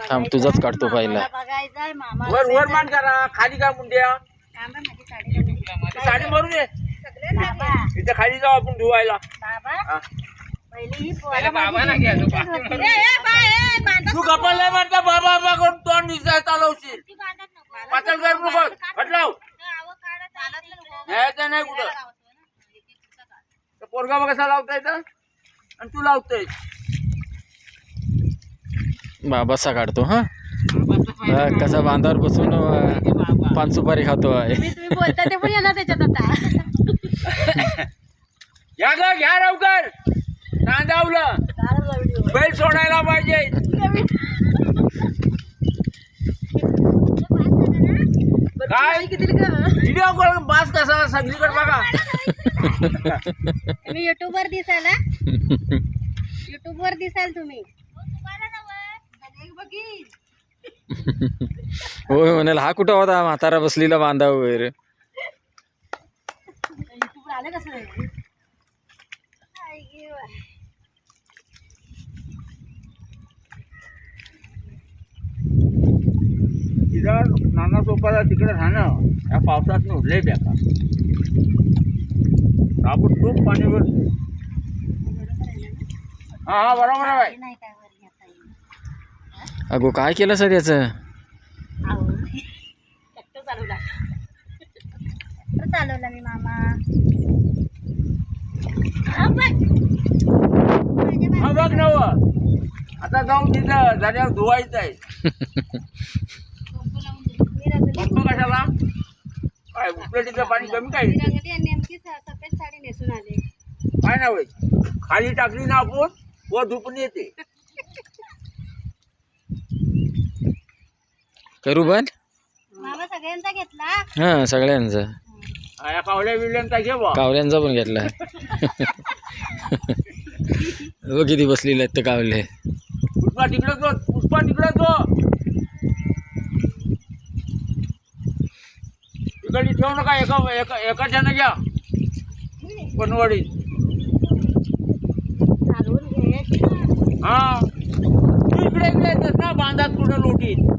थांब तुझाच काढतो पहिला. वर वर मान करा खाली काय मुंड्या साडी मारून ये इथे खाली जाऊ आपण धुवायला. तू कपाल नाही मारता बाबा बाबा करून तोंड दिसाय चालवशील पातळ कर नको फटलाव न्यायचं नाही कुठं. पोरगा बघ कसा लावता येतं आणि तू लावतोय. बाबासा काढतो हा कसा बांधावर बसून पान सुपारी खातो आहे. तुम्ही बोलता ते पण येणार त्याच्यात आता. या ग घ्या लवकर नांदावलं बैल सोडायला पाहिजे. काय व्हिडिओ कॉल बास कसा सगळीकडे बघा. तुम्ही युट्यूबवर दिसाल युट्यूबवर दिसाल तुम्ही. होय म्हणाल हा कुठं होता म्हातारा बसलेला बांधा वगैरे. आलं कसं तिथं नाना सोपाला तिकडे राहणं या पावसात उडले बेकार. आपण खूप पाणी भर. हा हा बरोबर आहे. अगो काय केलं सर याचं. चालवला मी मामा. हा बघ नव आता जाऊन तिथं झाल्यावर धुवायचं आहे. कशाला काय उपलटीचं पाणी कमी काय नेमकी सफेद साडी नेसून आले. काय ना होय खाली टाकली ना आपण व धुपून येते. करू बंद मामा सगळ्यांचा घेतला. हा सगळ्यांचा या कावल्या बिवल्यांचा घे बा. कावल्यांचा पण घेतला. बघ किती बसलेले आहेत ते कावले. पुष्पा तिकडे जो पुष्पा तिकडे जो तिकडे ठेवू नका. एकाच्यानं घ्या पनवाडी. हा इकडे इकडे येतात ना बांधात कुठं लोटीत.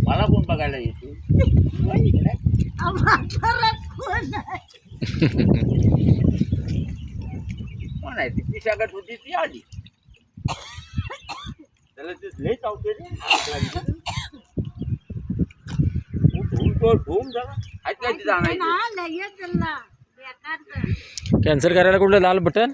मला कोण बघायला येतो. कोण आहे ती शागत होती ती आली. त्याला ते लई चावते रे. धुवून जरा काय जाणार. कॅन्सल करायला कुठलं लाल बटन.